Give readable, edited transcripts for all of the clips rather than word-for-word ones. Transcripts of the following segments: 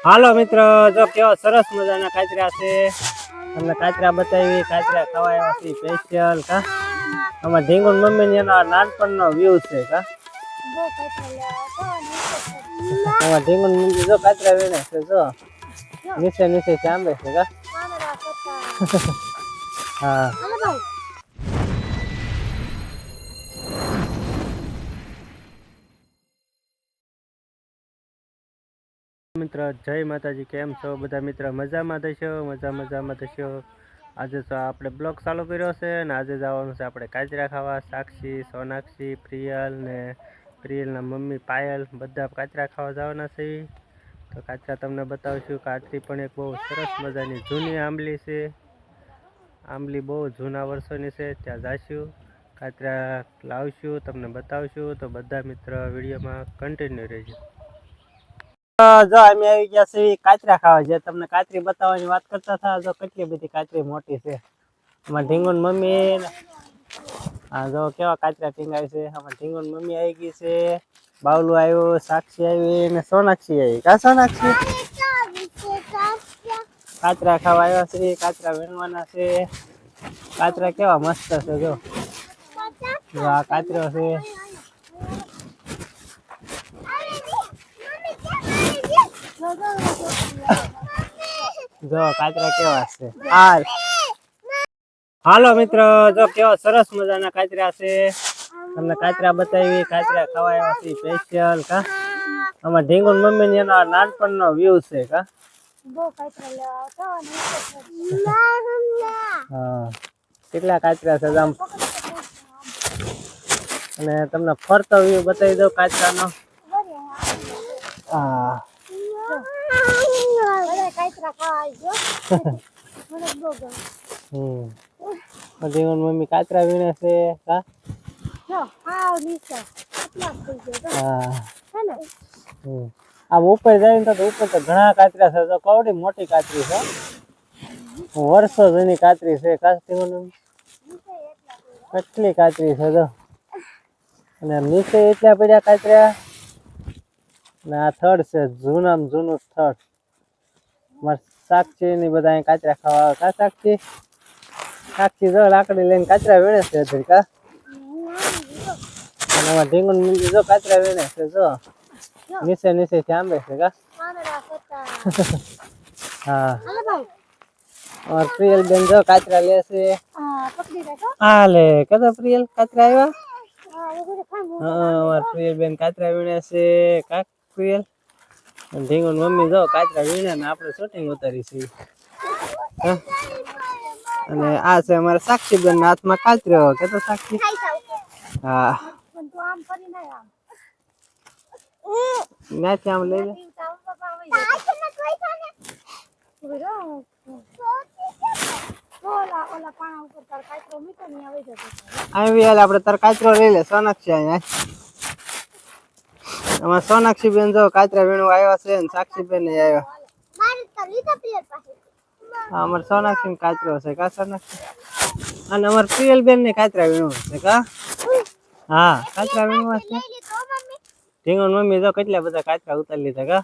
હાલો મિત્રો, જો કેવા સરસ મજાના કાચરા છે. તમને કાચરા બતાવી, કાચરા ખાવા આવ્યા છે સ્પેશિયલ કા. આમાં ઢીંગુન મમ્મી ને એનો નાનપણનો વ્યૂ છે કા. આમાં ઢીંગુન મમ્મી જો કાચરા વીણે છે, જો નીચે નીચે ચાંબે છે કા. હા મિત્ર, જય માતાજી. કેમ છો બધા મિત્ર? મજામાં થશો. આજે તો આપણે બ્લોગ ચાલુ કર્યો છે ને આજે જવાનું છે આપણે કાચરા ખાવા. સાક્ષી, સોનાક્ષી, પ્રિયલ ને પ્રિયલના મમ્મી પાયલ બધા કાચરા ખાવા જવાના છે. તો કાચરા તમને બતાવશું. કાચરી પણ એક બહુ સરસ મજાની જૂની આંબલી છે. આંબલી બહુ જૂના વર્ષોની છે. ત્યાં જઈશું, કાચરા લાવશું, તમને બતાવશું. તો બધા મિત્ર વિડીયોમાં કન્ટિન્યુ રહેજો. જો અમે આવી ગયા છે કાચરા ખાવા. જે તમને કાચરી બતાવવાની વાત કરતા હતા, જો કેટલી બધી કાચરી મોટી છે. આમાં ઢીંગુન મમ્મી, હા જો કેવા કાચરા ટીંગાય છે. આમાં ઢીંગુન મમ્મી આવી ગઈ છે, બાવલું આવ્યું, સાક્ષી આવી ને સોનાક્ષી આવી. કા સોનાક્ષી? કાચરા ખાવા આવ્યા છે, કાચરા વીણવાના છે. કાચરા કેવા મસ્ત છે. જો આ કાચરો છે. જો કાચરા કેવા છે. હાલો મિત્રો, જો કેવા સરસ મજાના કાચરા છે. તમને કાચરા બતાવી, કાચરા ખાવા આવ્યા છે સ્પેશિયલ કા. આમાં ઢીંગુન મમ્મી ને એનો નાનપણનો વ્યૂ છે કા. હા કેટલા કાચરા છે આમ. અને તમને ફરતો વ્યૂ બતાવી દઉં કાચરાનો. હા ઢીંગુન મમ્મી કાચરા વીણે છે કા. આમ ઉપર જાય ને તો ઉપર તો ઘણા કાચરા છે. તો કવડી મોટી કાચરી છે, વર્ષો જૂની કાચરી છે. કેટલી કાચરી છે જો. અને નીચે એટલા પડ્યા કાચરા. ને આ થડ છે, જૂનામાં જૂનું થડ. સાક્ષી ની બધા કાચરા ખાવા આવે કા. સાક્ષી જો લાકડી લઈને કાચરા વીણે છે હજી કા. અને આમાં ઢીંગુન મમ્મી જો કાચરા વીણે છે, જો નીચે નીચે ચાંબે છે કા. હા પ્રિયલ બેન જો કાચરા લે છે. હા લે કદા પ્રિયલ કાચરા આવ્યા. હા પ્રિયલ બેન કાચરા વીણે છે કા. પ્રિયલ ઢીંગુન મમ્મી જો કાચરા વીણે ને આપણે શૂટિંગ ઉતારી છે. અને આ છે અમારા સાક્ષી બેન ના હાથમાં કાચરો. કેતો સાક્ષી? હા નાથી આમ લઈ લે. આપડે તાર કાચરો લઈ લે. સોનાક્ષી આમાં સોનાક્ષી બેન જો કાચરા વીણવા આવ્યા છે ને સાક્ષી બેન આવ્યા. અમારે સોનાક્ષી કાચરો છે કા. સોનાક્ષી અને અમારે પ્રિયલ બેન ને કાચરા વીણવા છે કા. હા કાચરા વીણવા છે. ઢીંગુન મમ્મી જો કેટલા બધા કાચરા ઉતારી લીધા કા.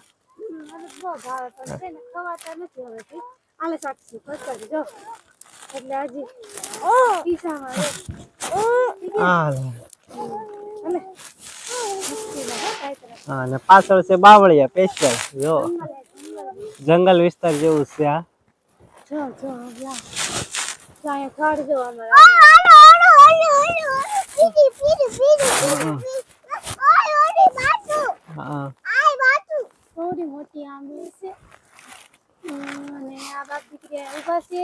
હા ને પાછળ છે બાવળિયા સ્પેશિયલ. જો જંગલ વિસ્તાર જેવું છે આ. મોટી આંબલી છે અને આ બાપ દીકરી ઉભા છે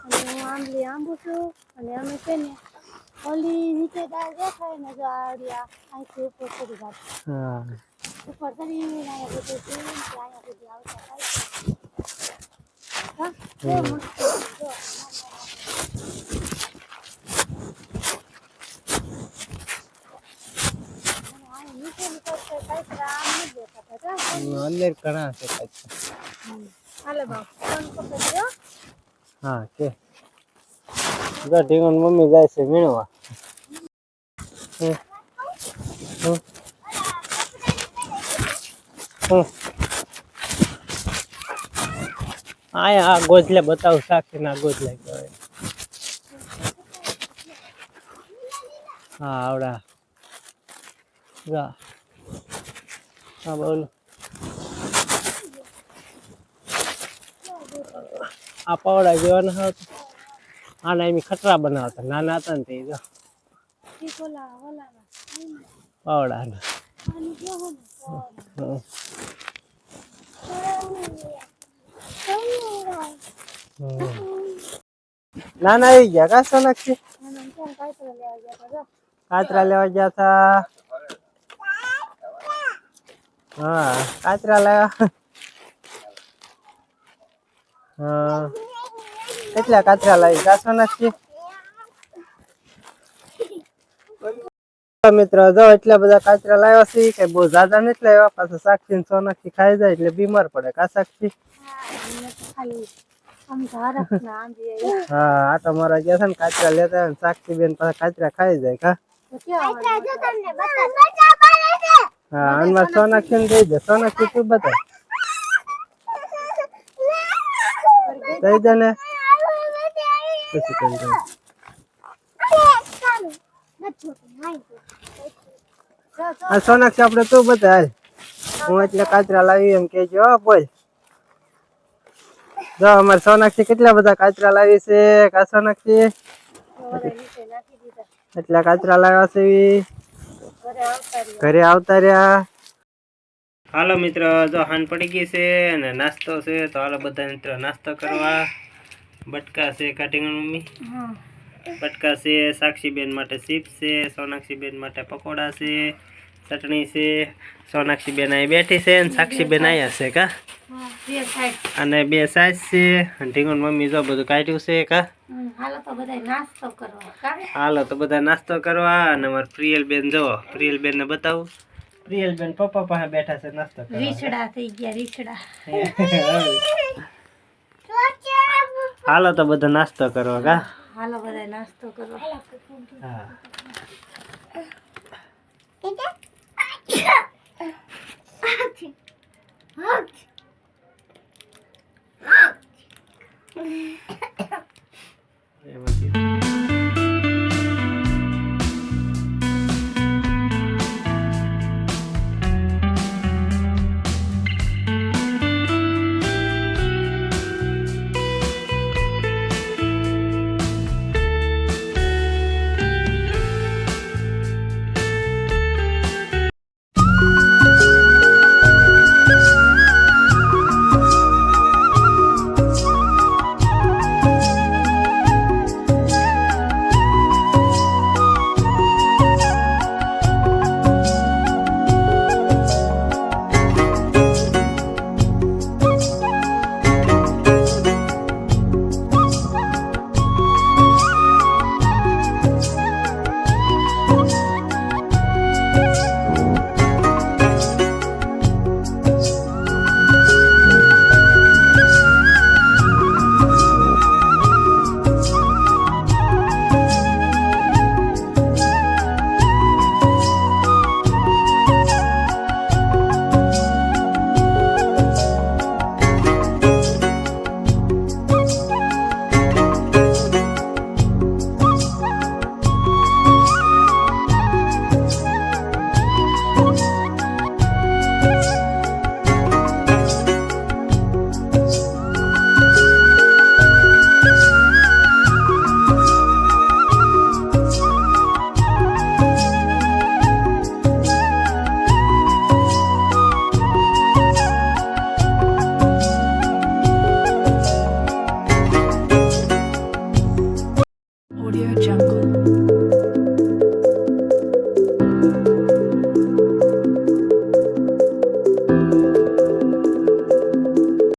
અને હું આંબલી આંબું છું અને અમે છે ને ઓલી નીચે દાળ દેખાય ને જો આડિયા અહીંથી ઉપર ચડી જાય હા ઉપર ચડી અહીંયા બધું જોઈને અહીંયા સુધી આવતા થાય હા જો મસ્ત જો નીચે નીકળશે કાંઈક આમ નથી દેખાતા અંદર ઘણા છે કાંઈક. હાલે બાપ ફોન પકડી દો હા કે જો ઢીંગણ મમ્મી જાય છે વીણવા. આ ગોજલે બતાવું સાક્ષી ના ગોજલે કહેવાય. હા આવડા જા હા બોલો. આ પાવડા જેવા ના હતા આના એમ ખતરા બનાવતા નાના હતા ને તે જો પાવડા નાના આવી ગયા કા સોનાક્ષી કાતરા લેવા ગયા હતા. હા કાતરા લાવ્યા. હા કેટલા કાતરા લાવી કા સોનાક્ષી? મિત્રો જો એટલા બધા કાચરા લાવ્યા છે કે બહુ જ્યાદા નથી લાવ્યા. પાછા સાક્ષી સોનાક્ષી ખાઈ જાય એટલે બીમાર પડે કા સાક્ષી? હા આટો મારા ગયા છે ને કાચરા લેતા હોય સાક્ષી બેન પાછા કાચરા ખાઈ જાય કા? હા આનમાં સોનાક્ષી ને દઈ દે. સોનાક્ષી તું બતાવ દઈ દે ને પછી કરી દે. આ સોનાક્ષી આપણે તું બતાવ હું એટલે કાચરા લાવી એમ કેજો બોલ. જો અમારે સોનાક્ષી કેટલા બધા કાચરા લાવી છે કા સોનાક્ષી? એટલા કાચરા લાવ્યા છે ઘરે આવતા રહ્યા. હાલો મિત્ર જો હાન પડી ગઈ છે અને નાસ્તો છે તો હાલો બધા મિત્રો નાસ્તો કરવા. બટકા છે કટિંગ મમ્મી બટકા છે. સાક્ષી બેન માટે ચિપ્સ છે. સોનાક્ષી બેન માટે પકોડા છે. ચટણી છે. સોનાક્ષી બેન અહીં બેઠી છે અને સાક્ષી બેન અહીંયા છે કા? અને બે સાઈઝ છે. ઢીંગણ મમ્મી જો બધું કાઢ્યું છે કા? હાલો તો બધા નાસ્તો કરવા. અને અમારે પ્રિયલ બેન જો પ્રિયલ બેન ને બતાવું. પ્રિયલ બેન પપ્પા પાસે બેઠા છે નાસ્તો કરવા. રીછડા થઈ ગયા રીછડા. હાલો તો બધા નાસ્તો કરવા કા? હાલો બધા નાસ્તો કરવા. હા